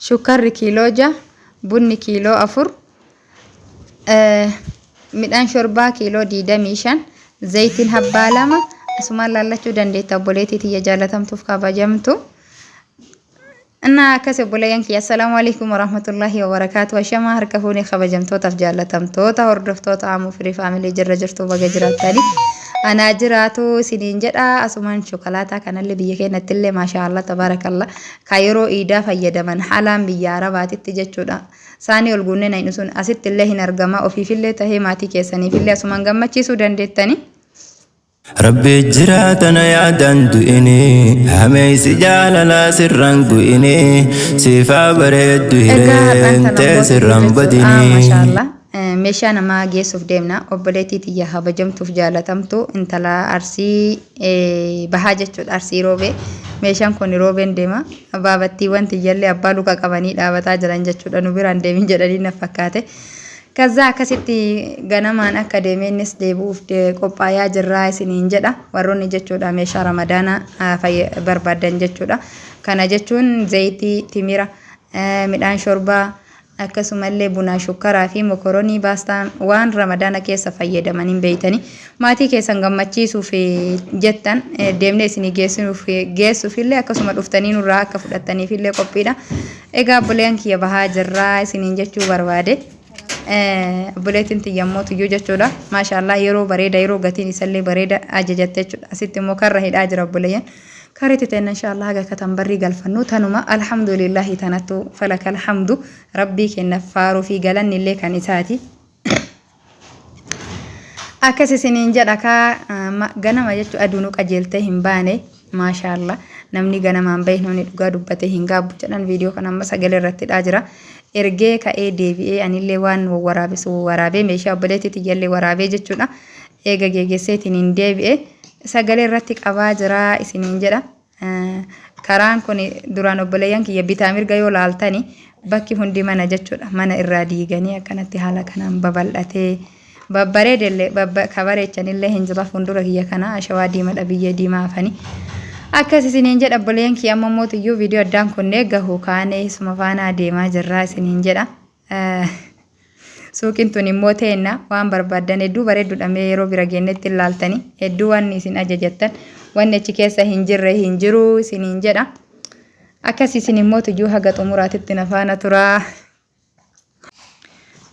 shukarri kiiloo 6, bunni kiiloo 4, midhaan shorbaa kiiloo 25, zayitiin habbaa 2. Asumaan laallachuu dandeetta obboleettii tiyya jaalatamtuuf kabajamtu. Ana akkasii obboleeyyan kiyya assalaamu alaykum warahmatullahi wabarakatuh. Ashama harka fuunee kabajamtootaaf jaalatamtoota hordoftoota Amuu Firii Faamilii jirra jirtu baga jiraattanii. Ana jiraatu isiniin jedha asumaan shokolaataa kanallee biyya keenyatti illee maashaallah tabarakallah kaayiroo iidaa fayyadaman haalaan biyya arabaatitti jechuudha. Saanii ol guunnee nayin sun asitti illee hin argama ofiifillee tahee maatii keessaniifillee asumaan gammachiisuu dandeettanii. Rabbi jiraatana yaadan du'ini hameeysi jaalala sirraan gu'ini siifaa bareeddu hireentee sirraan badini. Maashaallah meeshaa namaa geessuuf deemna obboleettii tiyya kabajamtuuf jaalatamtu intala arsii bahaa jechuudha arsii roobee. Meeshaan kun roobeen deema abaabattiiwwan tiyyallee abbaa luka qabanii dhaabataa jiran jechuudha nu biraan deemin jedhanii na fakkaate. Kaza akkasitti ganamaan akka deemeenis deebuuf qophaayaa jirraa isiniin jedha warroonni jechuudha meeshaa ramadaana barbaadan jechuudha. Kana jechuun zayitii, timira, midhaan shorbaa akkasumallee buna, shukkaraa fi mokoroonii baastaa waan ramadaana keessa fayyadamanii beeytanii maatii keessan gammachiisuuf jettan deemnee isinii geessuufillee akkasuma dhuftanii nurraa akka fudhattaniifillee qophiidha. Egaa obboleeyyan kiyya bahaa jirraa isiniin jechuu barbaade. Obboleettiin tiyyammoo tuyyuu jechuudha. Maashaallah yeroo bareeda yeroo gatiin isallee bareeda ajajatte jechuudha. Asitti immoo karra hidhaa jira obboleeyyan. Karri teena inshallah haga katambarrii galfannu tanuma alhamdulillahi tanattu falakal hamdu rabbii kenna faaruu fi galanni illee kan isaati. Akkas isiniin jedha ganama jechuudha aduunu qajeeltee hin baane maashaallah namni ganamaan bahe namni dhugaa dubbatee hin gaabbu jedhan viidiyoo kana amma sagalee irratti hidhaa jira. Ergee ka'ee deebi'ee anillee waan waraabee meeshaa obboleettii tiyyallee waraabee jechuudha. Eega geeggesseetiin hin deebi'ee sagalee irratti qabaa jira isiniin jedha. Karaan kun duraan obboleeyyan kiyya bitaa mirga yoo laaltani bakki hundi mana jechuudha. Mana irraa diiganii akkanatti haala kanaan babal'atee babbareedellee kabareechanillee hin jira fuuldura kiyya kana ashawaa diimadha biyya diimaa afanii. Akkas isiniin jedha obboleeyyan kiyya amma mootiyyuu viidiyoo addaan kunnee gahuu kaanee suma faana deemaa jirraa isiniin jedha. Suuqiin tun immoo teenna waan barbaadan hedduu bareedduudha mee yeroo bira geennetti ilaaltanii hedduu waan isin ajajattan wanni achi keessa hin jirre hin jiru isiniin jedha. Akkas isin immoo tuyyuu haga xumuraatitti na faana turaa.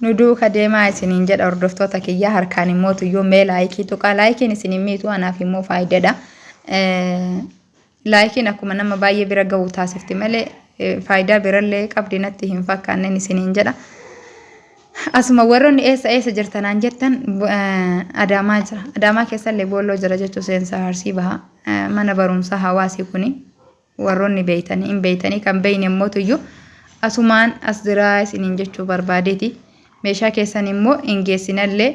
Nu duuka deemaa isiniin jedha hordoftoota kiyya harkaan immoo tuyyuu mee laayikii tuqaa laayikiin isin miitu anaaf immoo faayidaadha. Laayikiin akkuma nama baay'ee bira ga'u taasifti malee faayidaa birallee qabdi natti hin fakkaanneen isiniin jedha. Asuma warroonni eessa jirtanaan jettan Adaamaa jira. Adaamaa keessallee boolloo jira jechuu seensa Arsii bahaa mana barumsaa hawaasii kuni warroonni beeytanii hin beeytanii kan beeyne immoo tuyyuu asumaan as jiraa isiniin jechuu barbaadeeti. Meeshaa keessan immoo hin geessinallee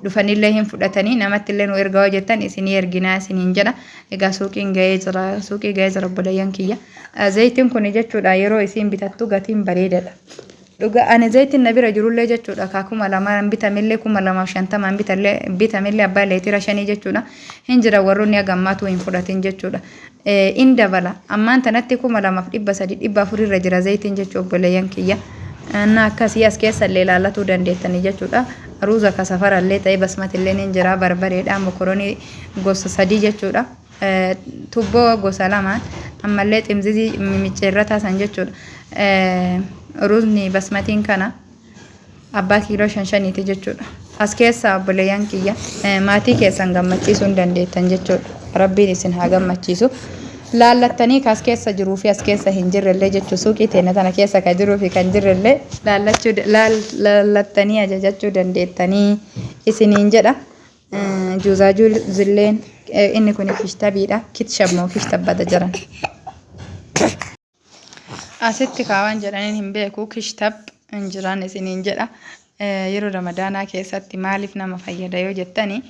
dhufanillee hin fudhatanii namatti illee nu ergaa hojjettan isinii erginaa isiniin jedha. Egaa suuqiin ga'ee jira obboleeyyan kiyya. Zayitiin kun jechuudha yeroo isin bitattu gatiin bareedadha. Dhuga ani zayitiin na bira jirullee jechuudha kaakuma lamaan bitamillee 250 bitamillee abbaa leetira 5 jechuudha. Hin jira warroonni agammaatu hin fudhatin jechuudha. In dabala ammaan tanatti 2300 irra jira zayitiin jechuu obboleeyyan kiyya. Anna akkasii as keessa illee ilaallachuu dandeettanii jechuudha. Ruuza ka safarallee ta'ee basmatillee hin jira barbareedha mokoroonii gosa 3 jechuudha. Tubboo gosa 2 ammallee ximzizii micceerrataa san jechuudha. Ruuzni basmatiin kana abbaa kiiloo 5 jechuudha. As keessa obboleeyyan kiyya maatii keessan gammachiisuu dandeettan jechuudha. Rabbiin isin haa gammachiisu. Laallattanii kas keessa jiruu fi as keessa hin jirrellee jechuu suuqii teenya tana keessa ka jiruu fi kan jirrellee laallattanii ajajachuu dandeettanii isiniin jedha. Juuzaa juuzilleen inni kun kishtabiidha. Kitshabmoo kishtabbata jiran. Asitti kaawwan jedhaniin hin beeku kishtab hin jiran isiniin jedha. Yeroo ramadaanaa keessatti maaliif nama fayyada yoo jettanii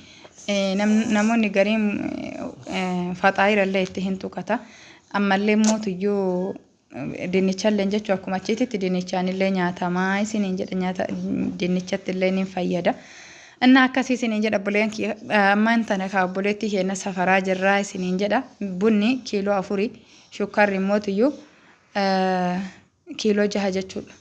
namoonni gariin faxaayirallee itti hin tuqata. Ammallee mootuyyuu dinnichallee jechuu akkuma achiititti dinnichaanillee nyaatamaa isiniin jedha dinnichatti illee ni fayyada. Inna akkasii isiniin jedha obboleeyyan kiyya ammaan tana ka obboleettii keenya safaraa jirraa isiniin jedha. Bunni kiiloo 4 shukkarri mootuyyuu kiiloo 6 jechuudha.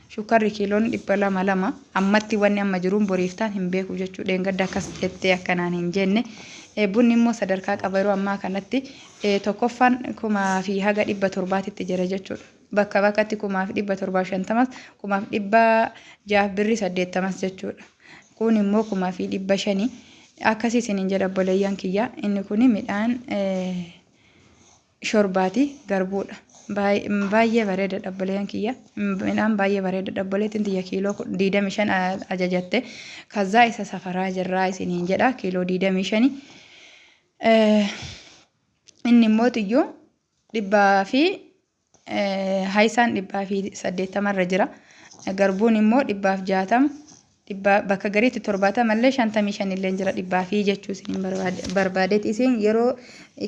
Shukkarri kiiloon 200 ammatti wanni amma jiruun boriiftaan hin beeku jechuudha. Gadda akkas jettee akkanaan hin jenne. Bunni immoo sadarkaa qaba yeroo ammaa kanatti tokkoffaan 1,700 jira jechuudha. Bakka bakkatti 1,750 1,680 jechuudha. Kun immoo 1,500 akkasii isiniin jedha obboleeyyan kiyya. Inni kun midhaan shorbaati garbuudha. Baay'ee bareeda obboleeyyan kiyya. Midhaan baay'ee bareeda obboleettiin tiyya kiiloo 25 ajajatte. Kazaa isa safaraa jirraa isiniin jedha kiiloo 25. Inni immoo tiyyuu 180 irra jira. Garbuun immoo 160 bakka gariitti 70 mallee 55 illee jira 100 jechuu isiniin barbaadeet isin yeroo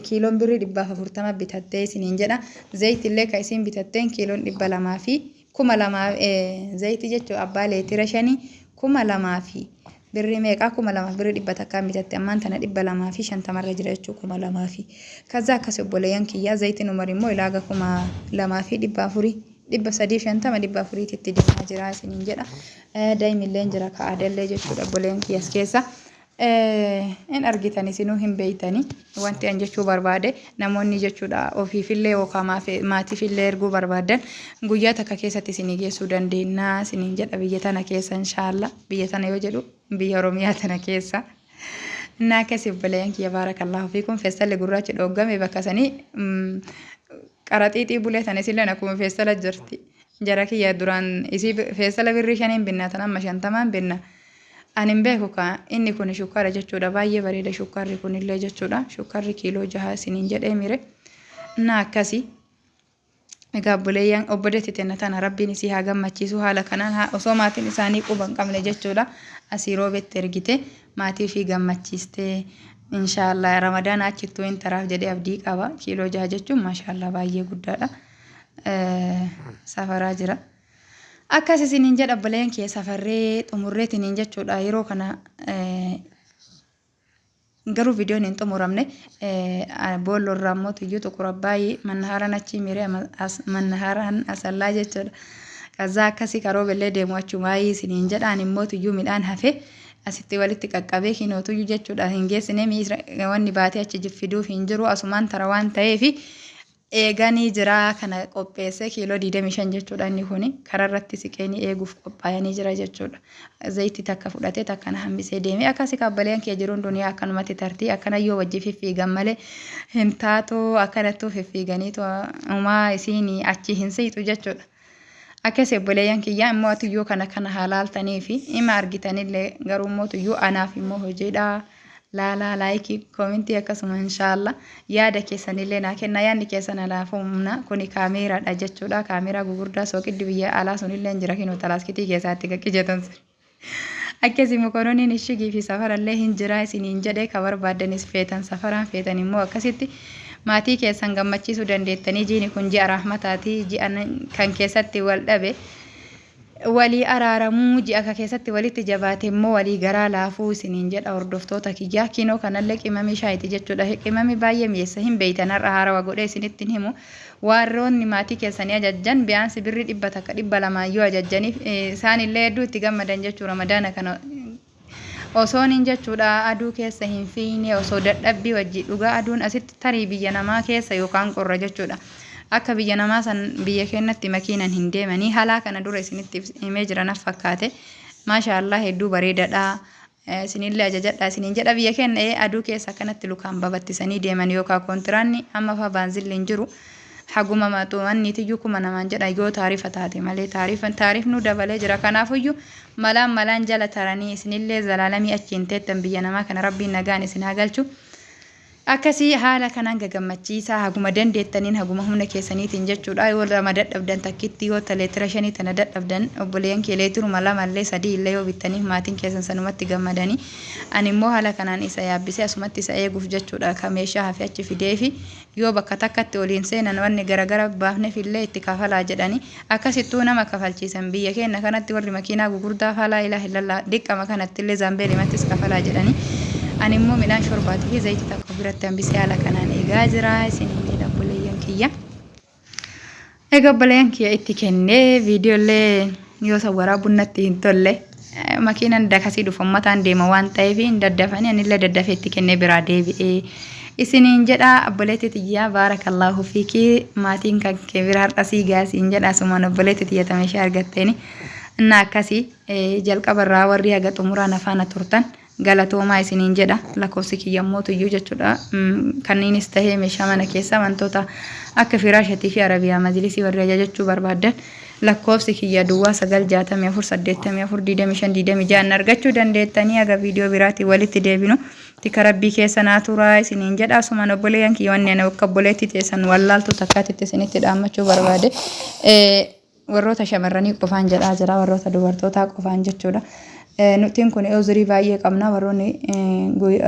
kiiloon birrii 140 bitattee isiniin jedha. Zayit illee kan isin bitatteen kiiloon 200 fi 2,000 zayit jechuu abbaa leetira 5 2,000 birrii meeqaa 2,000 birrii 100 takkaan bitatte ammaan tana 250 irra jira jechuu 2,000. Kaza akkas obboleeyyan kiyyaa zayitiin umar immoo ilaaga 2,400 350 itti deemaa jira isiniin jedha. Daa'imillee jira ka'aadallee jechuudha obboleeyyan kiyyaas keessa. In argitan isinuu hin beeytani wanti an jechuu barbaade namoonni jechuudha ofiifillee yookaan maatiifillee erguu barbaadan guyyaa takka keessatti isinii geessuu dandeenya isiniin jedha biyya tana keessa inshaalla. Biyya tana yoo jedhu biyya Oromiyaa tana keessa. Naakasi obboleeyyan kiyya baarakallahu fiikum feestalli gurraachi dhoggame bakka sanii qaraxiixii bulee tan isillee akkuma feestala jirti. Jara kiyya duraan isii feestala birrii 5 binna tan amma 50 binna. Anin beeku ka inni kun shukkaara jechuudha baay'ee bareeda shukkaarri kunillee jechuudha. Shukkaarri kiiloo 6 isiniin jedhee mire. Na akkasi. Egaa obboleeyyan obboleetti tenna tana rabbiin isii haa gammachiisu haala kanaan osoo maatiin isaanii quba hin qabne jechuudha. Asii roobetti ergite maatii fi gammachiiste. Inshallah Ramadaan achittuu hin taraaf jedhee abdii qaba. Kiiloo 6 jechuun maashaallah baay'ee guddaadha. Safaraa jira. Akkas isiniin jedha obboleeyyan kiyya safarree xumurreetiniin jechuudha. Yeroo kana garuu viidiyoon hin xumuramne boolloorraa immoo tuyyuu tuqura baay'ee mannahaaraan achi miree mannahaaraan asallaa jechuudha. Kazaa akkasii karoo bellee deemu achumaayii isiniin jedhaan immoo tuyyuu midhaan hafe asitti walitti qaqqabee kinootuyyuu jechuudha. Hin geessine wanni baatee achi fiduuf hin jiru asumaan tara waan ta'eef eeganii jira kana qopheesse kiiloo 25 jechuudha. Inni kuni karaa irratti siqeenii eeguuf qophaa'anii jira jechuudha. Zayitii takka fudhatee takkana hambisee deemee akkasii kabbaleen kee jiruun duniyaa akkanumatti tartii akkana yoo wajji fiffiigan malee hin taatu akkanattuu fiffiiganiitu uumaa isiin achi hin seetu jechuudha. Akkasii obboleeyyan kiyyaa immoo tuyyuu kana halaaltanii fi ima argitanillee garuu immoo tuyyuu anaaf immoo hojiidha. Laalaa laayikii koomentii akkasuma inshallah yaada keessanillee naa kenna yaadni keessan alaafumna kuni kaameeraadha jechuudha. Kaameeraa gugurdaa sooqiddi biyya alaa sunillee jira kinoo talaaskitii keessatti qaqqijatan. Akkasii mokoroniin ishigii fi safarallee hin jira isiniin jedhee ka barbaadanis feetan safaraan feetan immoo akkasitti maatii keessan gammachiisuu dandeettanii jiini kun ji'a rahmataatii ji'a kan keessatti wal dhabe walii araaramuu ji'a keessatti walitti jabaate immoo walii garaa laafuu isiniin jedha hordoftoota kiyyaa kinoo kanallee qimamii shaayiti jechuudha. Qimamii baay'ee mi'eessa hin beeytan har'a haarawa godhee isinittiin himu warroonni maatii keessanii ajajjan biyaansi birrii 100 yoo ajajjaniif isaanillee hedduu itti gammadan jechuu ramadaana kana osooniin jechuudha. Aduu keessa hin fiine osoo dadhabbii wajji dhugaa aduun asitti tarii biyya namaa keessa yookaan qorra jechuudha. Akka biyya namaa san biyya keenyatti makiinan hin deemanii halaa kana dura isinitti himee jiranaaf fakkaate maashaallah hedduu bareedaadha. Isinillee ajajadha isiniin jedha biyya keenya aduu keessa kanatti lukaan babattisanii deeman yookaan kontiraanni amma fa baanzilli hin jiru. Haguma maxumanni tiyyuu kuma namaan jedha yoo taarifa taate malee taarifnu dabalee jira. Kanaafuyyuu malaan jala taranii isinillee zalaalamii achiin teettan biyya namaa kana rabbiin nagaan isin haa galchu. Akkasii haala kanaan gagammachiisaa haguma dandeettaniin haguma humna keessaniitiin jechuudha. Yoo lama dadhabdan takkitti yoo leetira 5 tana dadhabdan obboleeyyan kee leetiruma 2 illee 3 illee yoo bittaniif maatiin keessan sanumatti gammadanii ani immoo haala kanaan isa yaabbisee asumatti isa eeguuf jechuudha. Ka meeshaa hafe achi fidee fi yoo bakka takkatti oliin seenan wanni garagara baafneef illee itti kafalaa jedhanii akkasittuu nama kafalchiisan biyya keenya kanatti warri makiinaa gugurdaa falaa ilaaha illallah dhiqqama kanatti illee zaambeelimattis kafalaa jedhanii. Ani immoo midhaan shorbaatii fi zayitii takka biratti hambisee haala kanaan eegaa jira isiniin jedha obboleeyyan kiyya. Ega balayan kiya itti kennee viidiyoolee yoo sawwaraa bunnatti hin tolle makiinaan dakasii dhufammataan deema waan ta'eef hin daddafanii anillee daddafee itti kennee biraa deebi'ee isiniin jedha obboleetti tiyyaa baarakallahu fiiki maatiin kan kee bira har'asii gaasiin jedha asumaan obboleetti tiyyatame ishee argatteeni inna akkasii jalqabarraa warri haga xumuraan afaana turtan galatoomaa isiniin jedha lakkoofsi kiyyammoo tuyyuu jechuudha kanniinis tahee meeshaa mana keessa wantoota akka firaashatii fi arabiyaa majlisii warri ajajachuu barbaadan lakkoofsi kiyya duwwaa 964842526 argachuu dandeettanii aga viidiyoo biraatii walitti deebinu tika rabbii keessa naa turaa isiniin jedha asumaan obboleeyyan kiyya wanni ana akka obboleetti teessan wallaaltu takkaatitti isinitti dhaammachuu barbaade warroota shamarranii qofaan jedhaa jira warroota dubartootaa qofaan jechuudha. Nutiin kun uzurii baay'ee qabna warroonni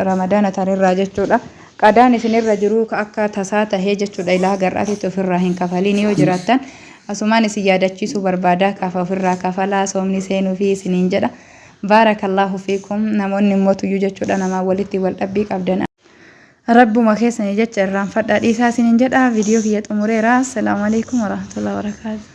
ramadaana tanirraa jechuudha. Qadaan isinirra jiru akka tasaa tahee jechuudha ilaa gar'aatitti ofirraa hin kafaliin yoo jiraattan asumaan isin yaadachiisuu barbaada kafa ofirraa kafalaa soomni seenuu fi isiniin jedha. Baarakallahu fiikum namoonni immoo tuyyuu jechuudha namaa walitti wal dhabbii qabdan. Rabbuma keessanii jecha irraanfadhaa dhiisaa isiniin jedha viidiyoo kiyya xumureera. Assalaamu alaikum warahmatullahi wabarakatuh.